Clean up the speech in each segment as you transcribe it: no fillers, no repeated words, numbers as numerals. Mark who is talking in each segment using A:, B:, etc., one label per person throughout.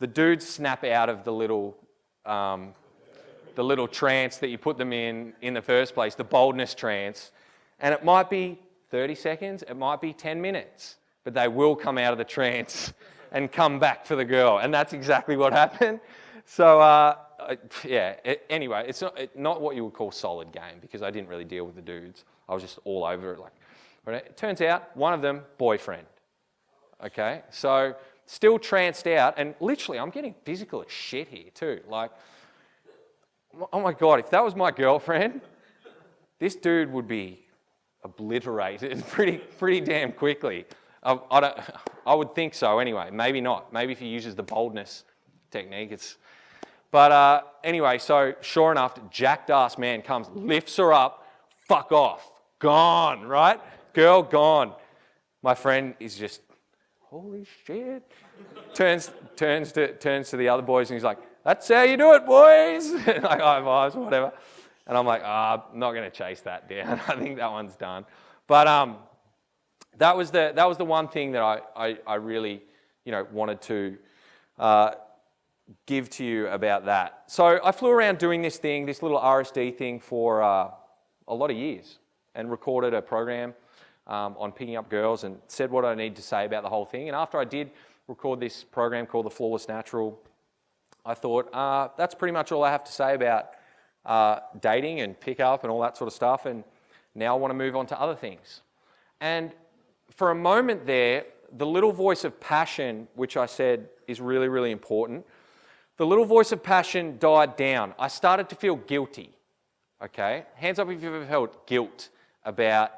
A: the dudes snap out of the little trance that you put them in the first place, the boldness trance. And it might be 30 seconds, it might be 10 minutes, but they will come out of the trance and come back for the girl. And that's exactly what happened. So, anyway, it's not what you would call solid game because I didn't really deal with the dudes. I was just all over it. But it turns out one of them, boyfriend. Okay, so still tranced out, and literally I'm getting physical as shit here too. Like, oh my God, if that was my girlfriend, this dude would be obliterated pretty damn quickly. I would think so anyway. Maybe not. Maybe if he uses the boldness technique, But anyway, so sure enough, jacked ass man comes, lifts her up, fuck off, gone, right? Girl gone. My friend is just, holy shit. Turns to the other boys and he's like, that's how you do it, boys. Like high fives or whatever. And I'm like, I'm not going to chase that down. I think that one's done. But that was the one thing that I really, wanted to give to you about that. So I flew around doing this little RSD thing for a lot of years and recorded a program on picking up girls and said what I need to say about the whole thing. And after I did record this program called The Flawless Natural, I thought, that's pretty much all I have to say about dating and pickup and all that sort of stuff. And now I want to move on to other things. And for a moment there, the little voice of passion, which I said is really, really important, the little voice of passion died down. I started to feel guilty, okay? Hands up if you've ever felt guilt about,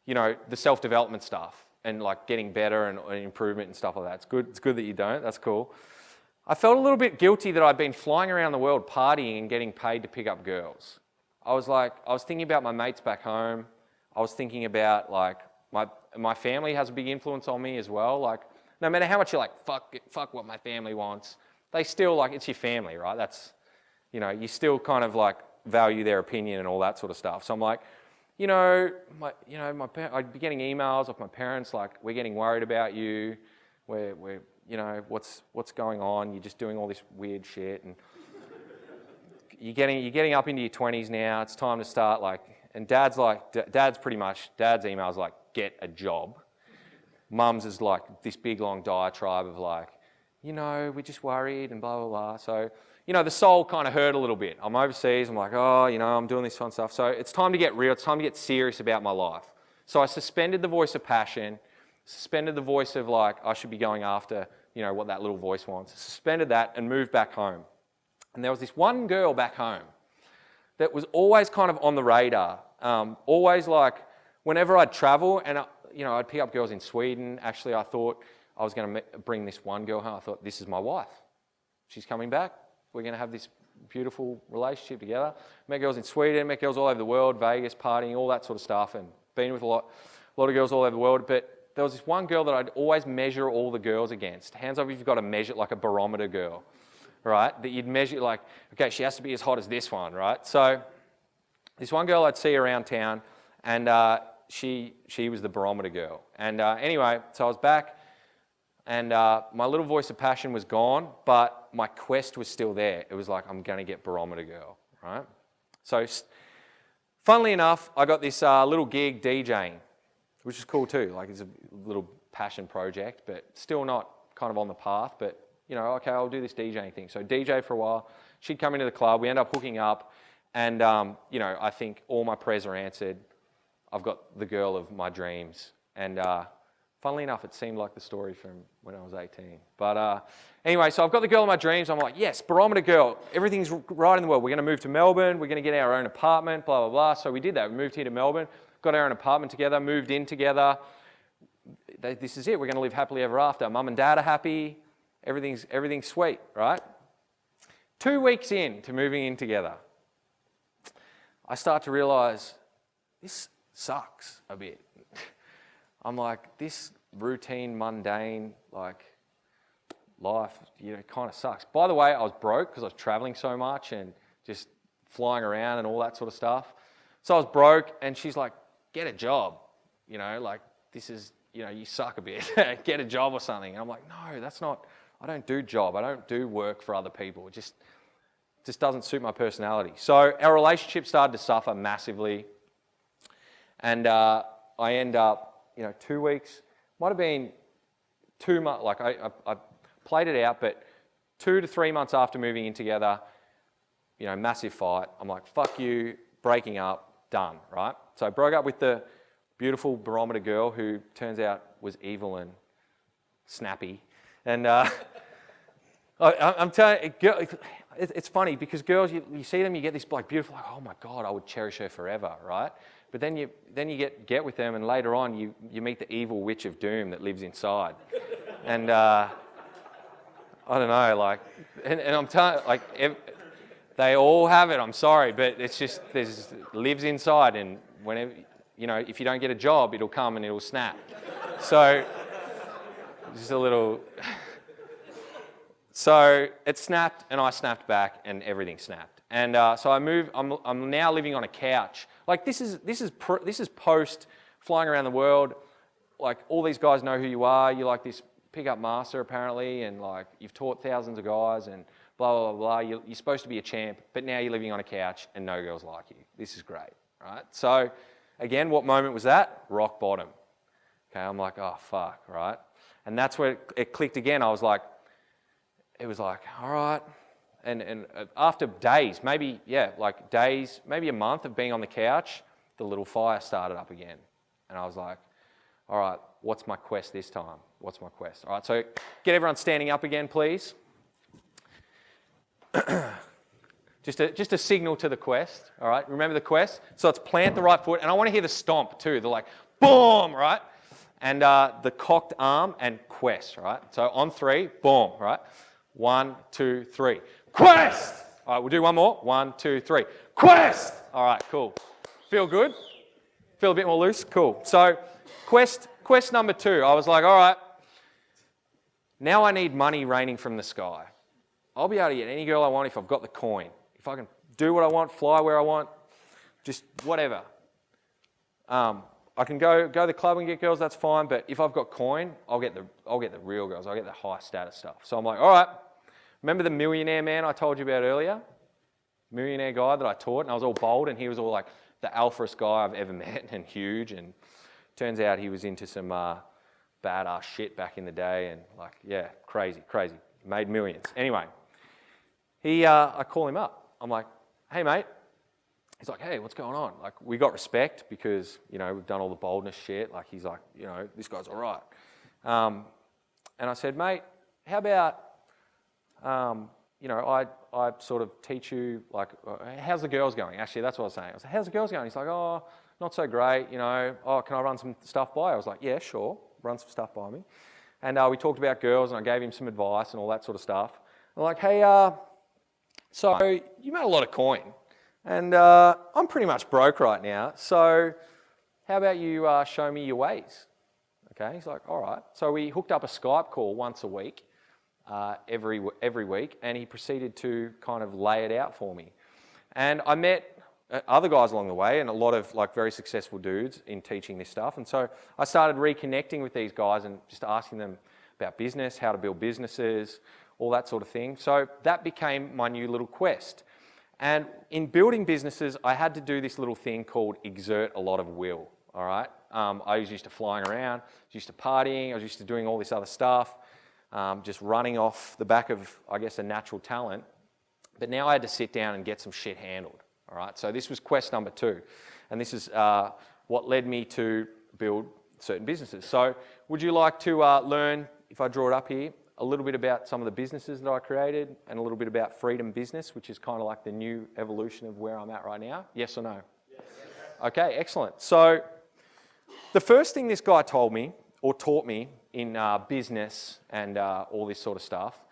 A: the self-development stuff and like getting better and improvement and stuff like that. It's good that you don't. That's cool. I felt a little bit guilty that I'd been flying around the world partying and getting paid to pick up girls. I was thinking about my mates back home. I was thinking about like my family has a big influence on me as well. Like no matter how much you're like, fuck what my family wants, they still it's your family, right? That's, you still kind of like value their opinion and all that sort of stuff. So I'm like, I'd be getting emails off my parents like, we're getting worried about you. We're what's going on? You're just doing all this weird shit, and you're getting up into your 20s now. It's time to start and dad's email's like, get a job. Mum's is like this big long diatribe of like, we're just worried and blah blah blah. So the soul kind of hurt a little bit. I'm overseas. I'm like, I'm doing this fun stuff. So it's time to get real. It's time to get serious about my life. So I suspended the voice of passion. Suspended the voice of like, I should be going after, what that little voice wants. Suspended that and moved back home. And there was this one girl back home that was always kind of on the radar. Always like, whenever I'd travel and, I'd pick up girls in Sweden. Actually, I thought I was going to bring this one girl home. I thought, this is my wife. She's coming back. We're going to have this beautiful relationship together. Met girls in Sweden, met girls all over the world, Vegas, partying, all that sort of stuff, and been with a lot of girls all over the world. But there was this one girl that I'd always measure all the girls against. Hands up if you've got to measure like a barometer girl, right? That you'd measure like, okay, she has to be as hot as this one, right? So this one girl I'd see around town, and she was the barometer girl. And anyway, so I was back, and my little voice of passion was gone, but my quest was still there. It was like, I'm going to get barometer girl, right? So funnily enough, I got this little gig DJing, which is cool too. Like it's a little passion project, but still not kind of on the path. But, okay, I'll do this DJing thing. So DJ for a while. She'd come into the club. We end up hooking up. And, I think all my prayers are answered. I've got the girl of my dreams. And funnily enough, it seemed like the story from when I was 18. But anyway, so I've got the girl of my dreams. I'm like, yes, barometer girl. Everything's right in the world. We're going to move to Melbourne. We're going to get our own apartment, blah, blah, blah. So we did that. We moved here to Melbourne. Got our own apartment together, moved in together. This is it. We're going to live happily ever after. Mum and dad are happy. Everything's sweet, right? 2 weeks in to moving in together, I start to realize this sucks a bit. I'm like, this routine, mundane, life, kind of sucks. By the way, I was broke because I was traveling so much and just flying around and all that sort of stuff. So I was broke, and she's like, get a job, this is, you suck a bit, get a job or something. And I'm like, no, that's not, I don't do job. I don't do work for other people. It just doesn't suit my personality. So our relationship started to suffer massively. And I end up, 2 weeks, might have been 2 months, like I played it out, but 2 to 3 months after moving in together, massive fight. I'm like, fuck you, breaking up, done, right? So I broke up with the beautiful barometer girl who turns out was evil and snappy. And I'm telling you, it's funny because girls, you see them, you get this like beautiful, like, oh my God, I would cherish her forever, right? But then you get with them, and later on you meet the evil witch of doom that lives inside. And I don't know, like, and I'm telling, like, they all have it. I'm sorry, but it's just lives inside, and whenever if you don't get a job, it'll come and it'll snap. So just a little. So it snapped, and I snapped back, and everything snapped. And so I moved. I'm now living on a couch. Like this is post flying around the world. Like all these guys know who you are. You're like this pickup master apparently, and like you've taught thousands of guys, and blah blah blah. You're supposed to be a champ, but now you're living on a couch, and no girls like you. This is great, right? So again, what moment was that? Rock bottom. Okay, I'm like, oh fuck, right? And that's where it clicked again. I was like. It was like, all right. And after days, maybe a month of being on the couch, the little fire started up again. And I was like, all right, what's my quest this time? What's my quest? All right, so get everyone standing up again, please. just a signal to the quest, all right? Remember the quest? So it's plant the right foot, and I want to hear the stomp too. They're like, boom, right? And the cocked arm and quest, right? So on 3, boom, right? 1, 2, 3. Quest! All right, we'll do one more. 1, 2, 3. Quest! All right, cool. Feel good? Feel a bit more loose? Cool. So quest number 2. I was like, all right, now I need money raining from the sky. I'll be able to get any girl I want if I've got the coin. If I can do what I want, fly where I want, just whatever. I can go to the club and get girls, that's fine, but if I've got coin, I'll get the real girls. I'll get the high status stuff. So I'm like, all right. Remember the millionaire man I told you about earlier? Millionaire guy that I taught, and I was all bold, and he was all like the alphaest guy I've ever met, and huge, and turns out he was into some badass shit back in the day, and like, yeah, crazy, made millions. Anyway, I call him up. I'm like, hey mate. He's like, hey, what's going on? Like, we got respect because, we've done all the boldness shit. Like, he's like, this guy's all right. And I said, mate, how about, I sort of teach you, like, how's the girls going? Actually, that's what I was saying. I was like, how's the girls going? He's like, oh, not so great, Oh, can I run some stuff by? I was like, yeah, sure, run some stuff by me. And we talked about girls, and I gave him some advice and all that sort of stuff. I'm like, hey, so you made a lot of coin. And I'm pretty much broke right now, so how about you show me your ways? Okay, he's like, all right. So we hooked up a Skype call once a week, every week, and he proceeded to kind of lay it out for me. And I met other guys along the way, and a lot of like very successful dudes in teaching this stuff. And so I started reconnecting with these guys and just asking them about business, how to build businesses, all that sort of thing. So that became my new little quest. And in building businesses, I had to do this little thing called exert a lot of will, all right? I was used to flying around, I was used to partying, I was used to doing all this other stuff, just running off the back of, I guess, a natural talent. But now I had to sit down and get some shit handled, all right? So this was quest number 2. And this is what led me to build certain businesses. So would you like to learn, if I draw it up here, a little bit about some of the businesses that I created and a little bit about Freedom Business, which is kind of like the new evolution of where I'm at right now? Yes or no? Yes. Okay, excellent. So the first thing this guy told me or taught me in business and all this sort of stuff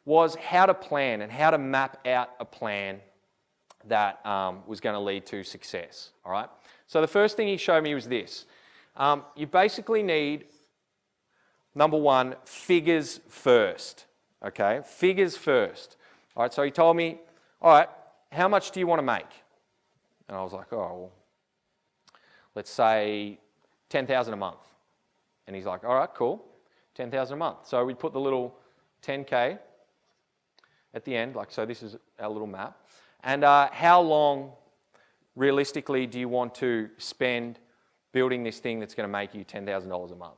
A: was how to plan and how to map out a plan that was going to lead to success, all right? So the first thing he showed me was this. You basically need, number 1, figures first, okay? Figures first. All right, so he told me, all right, how much do you want to make? And I was like, oh, well, let's say 10,000 a month. And he's like, all right, cool, 10,000 a month. So we put the little 10K at the end, like so this is our little map. And how long, realistically, do you want to spend building this thing that's going to make you $10,000 a month?